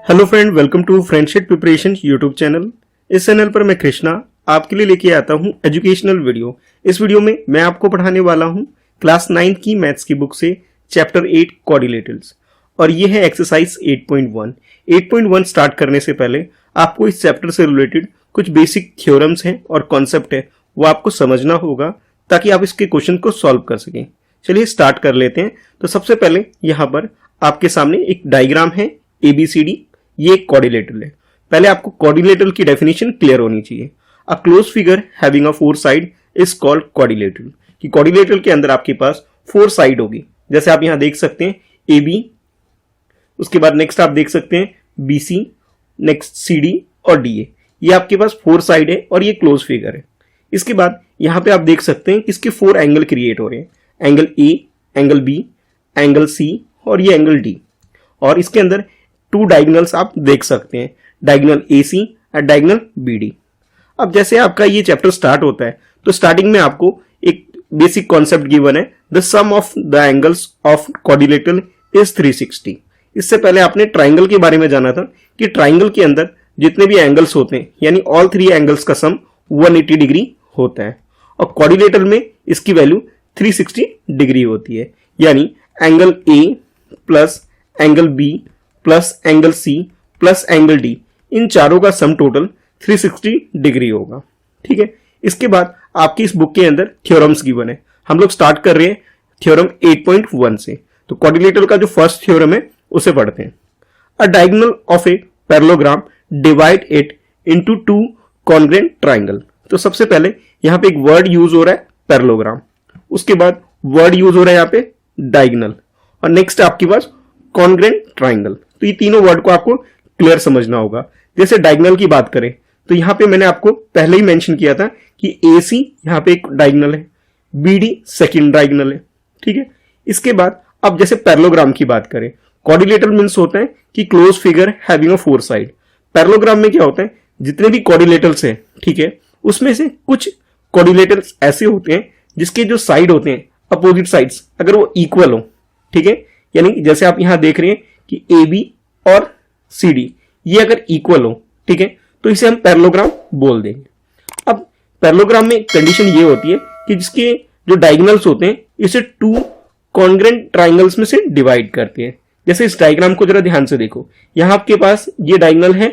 Hello friend, welcome to friendship preparation YouTube channel. इस channel पर मैं कृष्णा आपके लिए लेके आता हूं एजुकेशनल वीडियो। इस वीडियो में मैं आपको पढ़ाने वाला हूं क्लास 9 की मैथ्स की बुक से चैप्टर 8 क्वाड्रिलेटरल्स, और ये है एक्सरसाइज 8.1। 8.1 स्टार्ट करने से पहले आपको इस चैप्टर से रिलेटेड कुछ बेसिक थ्योरम्स हैं और कॉन्सेप्ट है, वो आपको समझना होगा ताकि आप इसके क्वेश्चन को सॉल्व कर सकें। चलिए स्टार्ट कर लेते हैं। तो सबसे पहले यहाँ पर आपके सामने एक डायग्राम है ABCD, ये एक क्वाड्रिलेटरल है। पहले आपको क्वाड्रिलेटरल की डेफिनेशन क्लियर होनी चाहिए। A close figure having a 4 side is called quadrilateral. कि क्वाड्रिलेटरल के अंदर आपके पास 4 साइड होगी, जैसे आप यहां देख सकते हैं AB, उसके बाद नेक्स्ट आप देख सकते हैं BC, नेक्स्ट CD और DA। ये आपके पास 4 साइड है और ये क्लोज फिगर है। इसके बाद यहां पे आप देख सकते हैं इसके 4 एंगल क्रिएट हो रहे हैं, angle A, angle B, angle C और ये एंगल D। और इसके अंदर 2 डायगोनल्स आप देख सकते हैं, डायगोनल AC और डायगोनल BD। अब जैसे आपका ये चैप्टर स्टार्ट होता है तो स्टार्टिंग में आपको एक बेसिक कॉन्सेप्ट गिवन है, the sum of the angles of quadrilateral is 360। इससे पहले आपने ट्राइंगल के बारे में जाना था कि ट्राइंगल के अंदर जितने भी एंगल्स होते हैं यानी ऑल 3 एंगल्स का सम 180 डिग्री होता है, और क्वाड्रिलेटरल में इसकी वैल्यू 360 डिग्री होती है। यानी angle A plus angle B plus angle C plus angle D, इन चारों का सम टोटल 360 डिग्री होगा। ठीक है, इसके बाद आपकी इस बुक के अंदर थ्योरम्स गिवन है। हम लोग स्टार्ट कर रहे हैं थ्योरम 8.1 से। तो क्वाड्रिलेटरल का जो फर्स्ट थ्योरम है उसे पढ़ते हैं। अ diagonal of a parallelogram divide it into 2 congruent triangle. तो सबसे पहले यहां पे एक वर्ड यूज हो रहा है पैरेललोग्राम, उसके बाद वर्ड यूज हो रहा है यहां पे डायगोनल, और नेक्स्ट आपके पास कॉन्ग्रुएंट ट्राइंगल। तो ये तीनों वर्ड को आपको क्लियर समझना होगा। जैसे डायगोनल की बात करें तो यहां पे मैंने आपको पहले ही मेंशन किया था कि AC यहां पे एक डायगोनल है, BD सेकंड डायगोनल है। ठीक है, इसके बाद अब जैसे पैरेललोग्राम की बात करें, क्वाड्रिलेटरल मींस होता है कि close figure having a 4 side. Parallelogram में क्या होता है, जितने भी क्वाड्रिलेटरल्स हैं, ठीक है, उसमें से कुछ क्वाड्रिलेटरल्स ऐसे होते हैं जिसके जो साइड होते हैं अपोजिट साइड्स अगर वो इक्वल हो, ठीक है, यानी जैसे आप यहां देख रहे हैं कि AB और CD ये अगर इक्वल हो, ठीक है, तो इसे हम पैरेललोग्राम बोल देंगे। अब पैरेललोग्राम में कंडीशन ये होती है कि जिसके जो डायगोनल्स होते हैं इसे 2 कॉन्ग्रुएंट ट्राइंगल्स में से डिवाइड करते हैं। जैसे इस डायग्राम को जरा ध्यान से देखो, यहां आपके पास ये डायगोनल है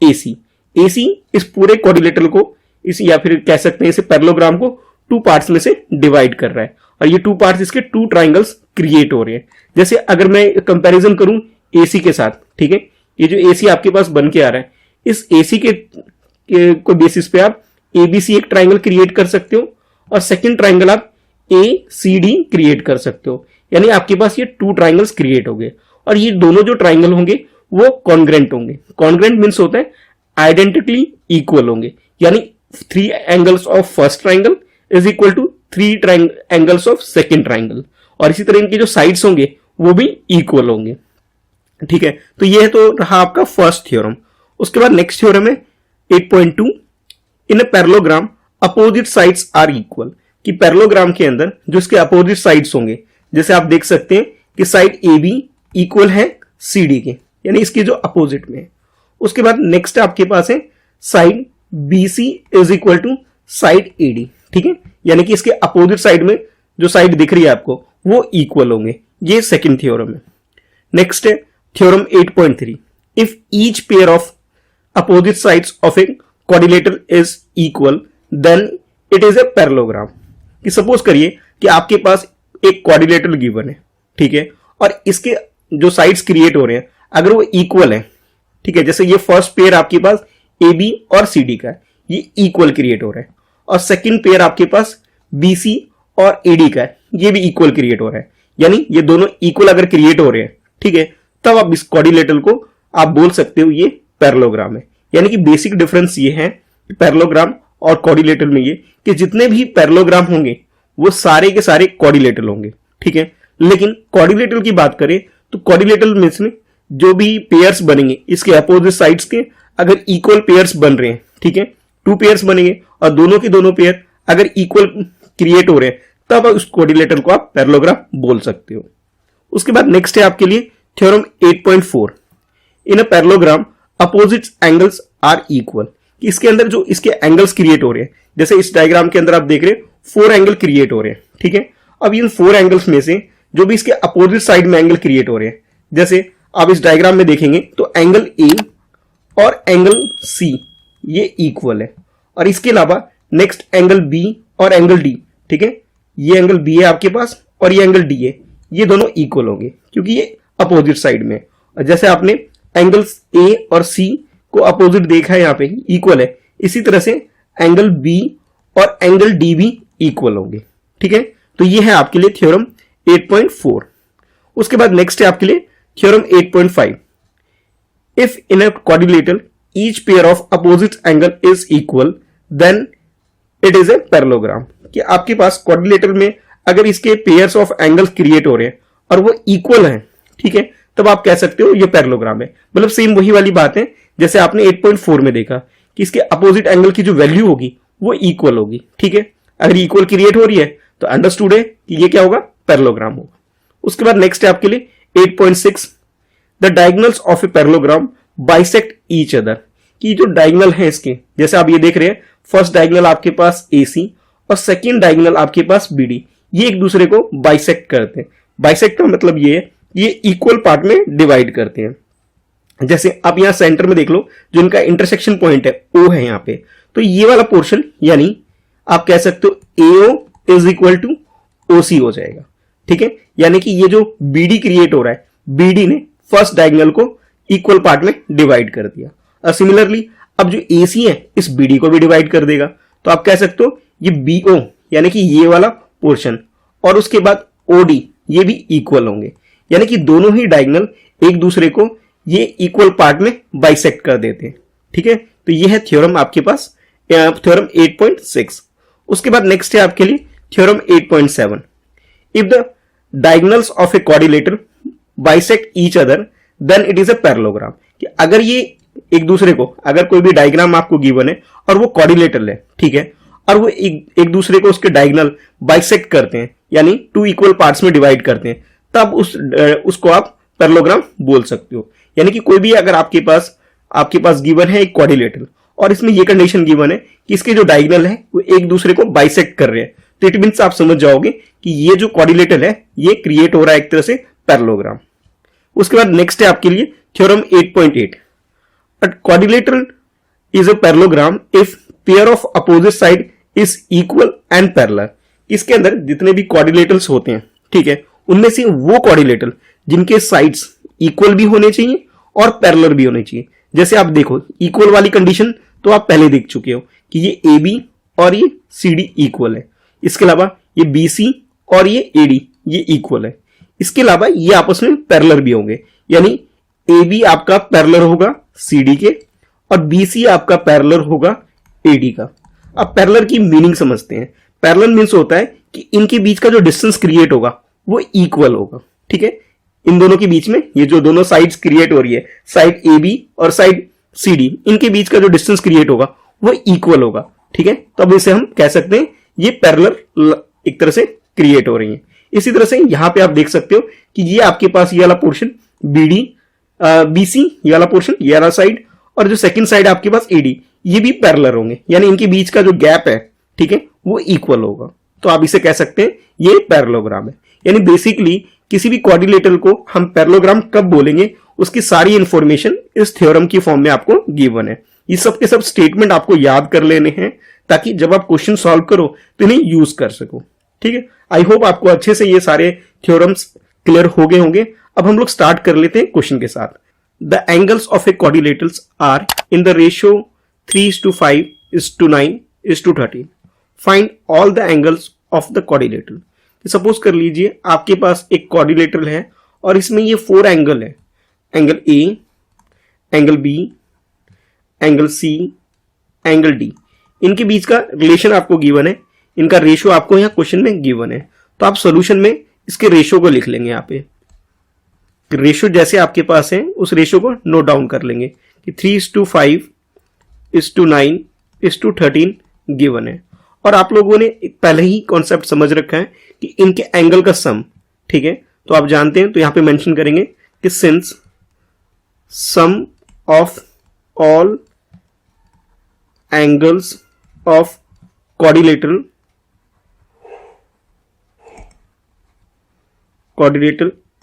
AC इस पूरे क्वाड्रिलेटरल को इस या फिर कह सकते हैं इसे पैरेललोग्राम को 2 पार्ट्स में से डिवाइड कर रहा है, और ये 2 पार्ट्स इसके 2 ट्राइंगल्स क्रिएट हो रहे हैं। जैसे अगर मैं कंपैरिजन करूं AC के साथ, ठीक है, ये जो AC आपके पास बन के आ रहा है, इस AC के बेसिस पे आप ABC एक ट्राइंगल क्रिएट कर सकते हो और सेकंड ट्राइंगल आप ACD क्रिएट कर सकते हो। यानी आपके पास ये 2 ट्राइंगल्स क्रिएट हो गए, और ये दोनों जो ट्राइंगल होंगे वो कॉन्ग्रुएंट होंगे। कॉन्ग्रुएंट मींस होता है आइडेंटिकली इक्वल होंगे, यानी 3 angles of first triangle is equal to 3 angles of second triangle, और इसी तरह इनके जो साइड्स होंगे वो भी इक्वल होंगे। ठीक है, तो ये तो रहा आपका फर्स्ट थ्योरम। उसके बाद नेक्स्ट थ्योरम है 8.2, in a parallelogram opposite sides are equal. कि पैरेललोग्राम के अंदर जो इसके अपोजिट साइड्स होंगे, जैसे आप देख सकते हैं कि साइड AB इक्वल है CD के, यानी इसके जो अपोजिट में है। उसके बाद नेक्स्ट आपके पास है side BC is equal to side AD, ठीक है, यानी कि इसके अपोजिट साइड में जो साइड दिख रही है आपको वो इक्वल होंगे। ये सेकंड थ्योरम है। नेक्स्ट है theorem 8.3, if each pair of opposite sides of a quadrilateral is equal then it is a parallelogram. कि सपोज करिए कि आपके पास एक क्वाड्रिलेटरल गिवन है, ठीक है, और इसके जो साइड्स क्रिएट हो रहे हैं अगर वो इक्वल है, ठीक है, जैसे ये फर्स्ट पेयर आपके पास AB और CD का है, ये इक्वल क्रिएट हो रहा है, और सेकंड पेयर आपके पास BC और AD का है, ये भी इक्वल क्रिएट हो रहा है। यानी ये दोनों इक्वल अगर क्रिएट हो रहे हैं, ठीक है, तब आप इस क्वाड्रिलेटरल को आप बोल सकते हो ये पैरेललोग्राम है। यानी कि बेसिक डिफरेंस ये है पैरेललोग्राम और क्वाड्रिलेटरल में, ये कि जितने भी पैरेललोग्राम होंगे वो सारे के सारे क्वाड्रिलेटरल होंगे। ठीक है, लेकिन क्वाड्रिलेटरल की बात करें तो क्वाड्रिलेटरल में जो भी पेयर्स बनेंगे इसके अपोजिट साइड्स के अगर इक्वल पेयर्स बन रहे हैं, ठीक है, 2 पेयर्स बनेंगे और दोनों के दोनों पेयर अगर इक्वल क्रिएट हो रहे हैं, तब उस क्वाड्रिलेटरल को आप पैरेललोग्राम बोल सकते हो। उसके बाद नेक्स्ट है आपके लिए theorem 8.4, in a parallelogram opposite angles are equal, कि इसके अंदर जो इसके एंगल्स क्रिएट हो रहे हैं, जैसे इस डायग्राम के अंदर आप देख रहे हैं 4 एंगल क्रिएट हो रहे हैं, ठीक है। अब इन 4 एंगल्स में से जो भी इसके अपोजिट साइड में एंगल क्रिएट हो रहे हैं, जैसे आप इस डायग्राम में देखेंगे तो एंगल ए और एंगल सी ये इक्वल है, और इसके अलावा नेक्स्ट एंगल बी और एंगल डी, ठीक है, ये एंगल बी है आपके पास और ये एंगल डी है, ये दोनों इक्वल होंगे क्योंकि ये अपोजिट साइड में है। और जैसे आपने एंगल्स ए और सी को अपोजिट देखा है, यहाँ पे इक्वल है, इसी तरह से एंगल बी और एंगल डी भी इक्वल होंगे, ठीक है। तो ये है आपके लिए थ्योरम 8.4। उसके बाद नेक्स्ट है आपके लिए theorem 8.5। If in a quadrilateral each pair of opposite angle is equal then it is a parallelogram, कि आपके पास क्वाड्रिलेटरल में अगर इसके पेयर्स ऑफ एंगल्स क्रिएट हो रहे हैं और वो इक्वल हैं, ठीक है, तब आप कह सकते हो ये पैरेललोग्राम है। मतलब सेम वही वाली बात है जैसे आपने 8.4 में देखा कि इसके अपोजिट एंगल की जो वैल्यू होगी वो इक्वल होगी, ठीक है। अगर इक्वल क्रिएट हो रही है तो अंडरस्टूड है कि ये क्या होगा, पैरेललोग्राम होगा। उसके बाद नेक्स्ट है आपके लिए 8.6, the diagonals of a parallelogram bisect each other, कि जो डायगोनल है इसके, जैसे आप ये देख रहे हैं फर्स्ट डायगोनल आपके पास AC और सेकंड डायगोनल आपके पास BD, ये एक दूसरे को बाइसेक्ट करते हैं। बाइसेक्ट का मतलब ये है ये इक्वल पार्ट में डिवाइड करते हैं। जैसे आप यहां सेंटर में देख लो, जो इनका इंटरसेक्शन पॉइंट है O है यहाँ पे, तो ये वाला पोर्शन यानी आप कह सकते हो AO is equal to OC हो जाएगा, ठीक है। यानी कि ये जो BD क्रिएट हो रहा है, BD ने फर्स्ट डायगोनल को इक्वल पार्ट में डिवाइड कर दिया, और सिमिलरली अब जो AC है इस BD को भी डिवाइड कर देगा। तो आप कह सकते हो ये BO यानी कि ये वाला पोर्शन और उसके बाद OD ये भी इक्वल होंगे, यानी कि दोनों ही डायगोनल एक दूसरे को ये इक्वल पार्ट में बाइसेक्ट कर देते हैं, ठीक है। तो ये है थ्योरम आपके पास थ्योरम 8.6। उसके बाद नेक्स्ट है आपके लिए theorem 8.7। If the diagonals of a quadrilateral bisect each other than it is a parallelogram, कि अगर ये एक दूसरे को, अगर कोई भी डायग्राम आपको गिवन है और वो क्वाड्रिलेटरल है, ठीक है, और वो एक दूसरे को उसके डायगोनल बाइसेक्ट करते हैं यानी 2 इक्वल पार्ट्स में डिवाइड करते हैं, तब उसको आप पैरेललोग्राम बोल सकते हो। यानी कि कोई भी अगर आपके पास गिवन है एक क्वाड्रिलेटरल और इसमें ये कंडीशन गिवन है कि इसके जो डायगोनल है वो एक दूसरे को बाइसेक्ट कर रहे हैं, तो इट मींस आप समझ जाओगे कि ये जो क्वाड्रिलेटरल है ये क्रिएट हो रहा है एक तरह से पैरेललोग्राम। उसके बाद नेक्स्ट है आपके लिए theorem 8.8। A quadrilateral is a parallelogram if pair of opposite side is equal and parallel. इसके अंदर जितने भी क्वाड्रिलेटरल्स होते हैं, ठीक है, उनमें से वो क्वाड्रिलेटरल जिनके साइड्स इक्वल भी होने चाहिए और पैरेलल भी होने चाहिए। जैसे आप देखो इक्वल वाली कंडीशन तो आप पहले देख चुके हो कि ये AB और ये CD इक्वल है, इसके अलावा ये BC और ये AD ये इक्वल है, इसके अलावा ये आपस में पैरेलल भी होंगे, यानी AB आपका पैरेलल होगा CD के और BC आपका पैरेलल होगा AD का। अब पैरेलल की मीनिंग समझते हैं। पैरेलल मीन्स होता है कि इनके बीच का जो डिस्टेंस क्रिएट होगा वो इक्वल होगा, ठीक है। इन दोनों के बीच में ये जो दोनों साइड्स क्रिएट हो रही है, साइड AB और साइड CD, इनके बीच का जो डिस्टेंस क्रिएट होगा वो इक्वल होगा, ठीक है। तो अब इसे हम कह सकते हैं ये पैरेलल एक तरह से क्रिएट हो रही है। इसी तरह से यहां पे आप देख सकते हो कि ये आपके पास ये वाला पोर्शन BD BC ये वाला पोर्शन ये वाला साइड और जो सेकंड साइड आपके पास AD ये भी पैरेलल होंगे, यानी इनके बीच का जो गैप है, ठीक है, वो इक्वल होगा। तो आप इसे कह सकते हैं ये पैरेललोग्राम है। यानी बेसिकली किसी भी क्वाड्रिलेटरल को हम पैरेललोग्राम कब बोलेंगे उसकी सारी इंफॉर्मेशन इस थ्योरम की फॉर्म में आपको गिवन है। ये सब के सब स्टेटमेंट आपको याद कर लेने हैं ताकि जब आप क्वेश्चन सॉल्व करो तो इन्हें यूज कर सको, ठीक है। आई होप आपको अच्छे से ये सारे थ्योरम्स क्लियर हो गए होंगे। अब हम लोग स्टार्ट कर लेते हैं क्वेश्चन के साथ। The angles of a quadrilaterals are in the ratio 3:5:9:13। Find all the angles of the quadrilateral. Suppose कर लीजिए आपके पास एक क्वाड्रिलेटरल है और इसमें ये 4 एंगल है, angle A, angle B, angle C, angle D। इनके बीच का रिलेशन आपको गिवन है, इनका रेशियो आपको यहाँ क्वेश्चन में गिवन है। तो आप सॉल्यूशन में इसके रेशियो को लिख लेंगे। यहाँ पे रेशियो जैसे आपके पास है उस रेशियो को नोट डाउन कर लेंगे कि 3:5:9:13 गिवन है। और आप लोगों ने पहले ही कॉन्सेप्ट समझ रखा है कि इनके एंगल का सम, ठीक है, तो आप जानते हैं। तो यहां पे मेंशन करेंगे कि since sum of all angles of quadrilateral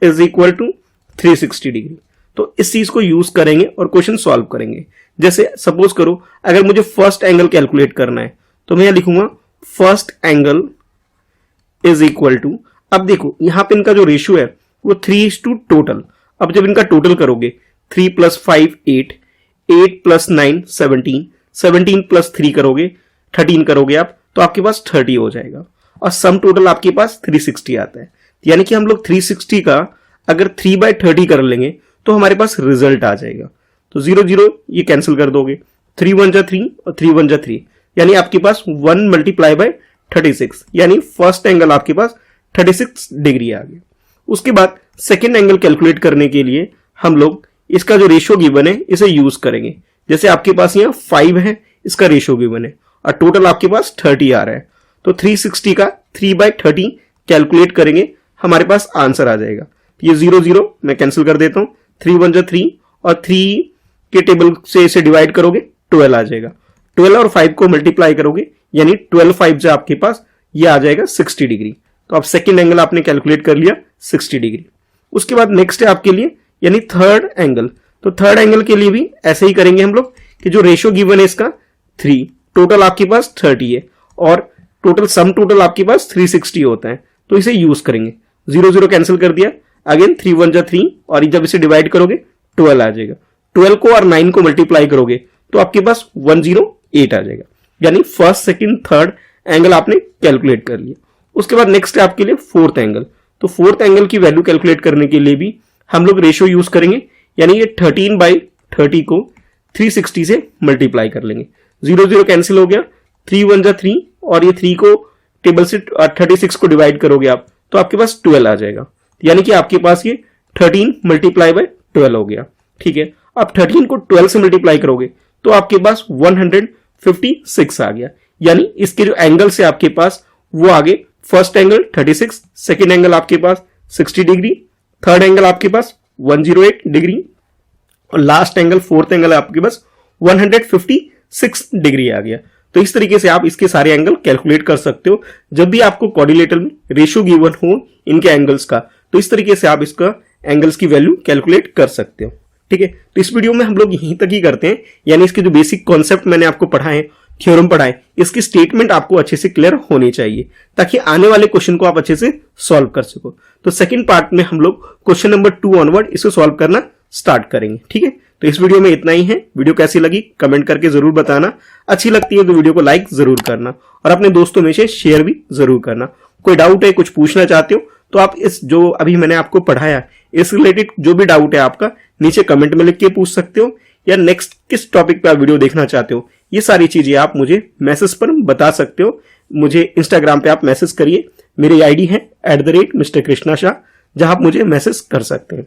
is equal to 360 degree. तो इस चीज को यूज करेंगे और क्वेश्चन सॉल्व करेंगे। जैसे सपोज करो अगर मुझे फर्स्ट एंगल कैलकुलेट करना है तो मैं यहां लिखूंगा first angle is equal to, अब देखो यहां पे इनका जो रेशियो है वो 3:2 टोटल। अब जब इनका टोटल करोगे 3 + 5 8, 8 + 9 17, 17 + 3 करोगे 13 करोगे आप तो आपके पास 30 हो जाएगा और सम टोटल आपके पास 360 आता है। यानी कि हम लोग 360 का अगर 3/30 कर लेंगे तो हमारे पास रिजल्ट आ जाएगा। तो 0 0 ये कैंसिल कर दोगे, 3 1 जा 3 और 3 1 जा 3, यानी आपके पास 1 × 36, यानी फर्स्ट एंगल आपके पास 36 डिग्री आ गया। उसके बाद सेकेंड एंगल कैलकुलेट करने के लिए हम लोग इसका जो रेशियो गिवन है इसे यूज करेंगे। जैसे आपके पास यहाँ 5 है, इसका रेशियो गिवन है और टोटल आपके पास 30 आ रहा है, तो 360 का 3/30 कैलकुलेट करेंगे, हमारे पास आंसर आ जाएगा। ये 0 0 मैं कैंसिल कर देता हूं, 3 1 जा 3 और 3 के टेबल से इसे डिवाइड करोगे 12 आ जाएगा। 12 और 5 को मल्टीप्लाई करोगे यानी 12 5 जा आपके पास ये आ जाएगा 60 डिग्री। तो आप सेकेंड एंगल आपने कैलकुलेट कर लिया 60 डिग्री। उसके बाद नेक्स्ट है आपके लिए यानी थर्ड एंगल। तो थर्ड एंगल के लिए भी ऐसे ही करेंगे हम लोग कि जो रेशियो गिवन है इसका 3, टोटल आपके पास 30 है और टोटल सम टोटल आपके पास 360 होता है, तो इसे यूज करेंगे। 0 0 कैंसिल कर दिया, अगेन 3 1 जा 3 और जब इसे डिवाइड करोगे 12 आ जाएगा। 12 को और 9 को मल्टीप्लाई करोगे तो आपके पास 108 आ जाएगा, यानी फर्स्ट सेकंड थर्ड एंगल आपने कैलकुलेट कर लिया। उसके बाद नेक्स्ट है आपके लिए फोर्थ एंगल। तो फोर्थ एंगल की वैल्यू कैलकुलेट करने के लिए भी हम लोग रेशियो यूज करेंगे, यानी ये 13/30 को 360 से मल्टीप्लाई कर लेंगे। 0 0 कैंसिल हो गया, 3 1 जा 3 और ये 3 को टेबल से 36 को डिवाइड करोगे आप तो आपके पास 12 आ जाएगा, यानी कि आपके पास ये 13 × 12 हो गया। ठीक है, अब 13 को 12 से मल्टीप्लाई करोगे तो आपके पास 156 आ गया, यानी इसके जो एंगल से आपके पास वो आगे फर्स्ट एंगल 36, सेकेंड एंगल आपके पास 60 डिग्री, थर्ड एंगल आपके पास 108 डिग्री और लास्ट एंगल फोर्थ एंगल आपके पास 156 डिग्री आ गया। तो इस तरीके से आप इसके सारे एंगल कैलकुलेट कर सकते हो जब भी आपको क्वाड्रिलेटरल में रेशियो गिवन हो इनके एंगल्स का, तो इस तरीके से आप इसका एंगल्स की वैल्यू कैलकुलेट कर सकते हो। ठीक है, तो इस वीडियो में हम लोग यहीं तक ही करते हैं, यानी इसके जो बेसिक कॉन्सेप्ट मैंने आपको पढ़ाए, थ्योरम पढ़ाए, इसकी स्टेटमेंट आपको अच्छे से क्लियर होनी चाहिए ताकि आने वाले क्वेश्चन को आप अच्छे से सॉल्व कर सको। तो सेकंड पार्ट में हम लोग क्वेश्चन नंबर 2 ऑनवर्ड इसको सॉल्व करना स्टार्ट करेंगे। ठीक है, तो इस वीडियो में इतना ही है। वीडियो कैसी लगी कमेंट करके जरूर बताना, अच्छी लगती है तो वीडियो को लाइक जरूर करना और अपने दोस्तों में से शेयर भी जरूर करना। कोई डाउट है, कुछ पूछना चाहते हो तो आप इस जो अभी मैंने आपको पढ़ाया इस रिलेटेड जो भी डाउट है आपका नीचे कमेंट में लिख के पूछ सकते हो, या नेक्स्ट किस टॉपिक पे आप वीडियो देखना चाहते हो ये सारी चीजें आप मुझे मैसेज पर बता सकते हो। मुझे इंस्टाग्राम पे आप मैसेज करिए, मेरी आईडी है @Mr. Krishna Shah, जहां आप मुझे मैसेज कर सकते हैं।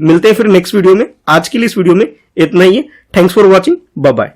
मिलते हैं फिर नेक्स्ट वीडियो में। आज के लिए इस वीडियो में इतना ही है। Thanks for watching, bye bye.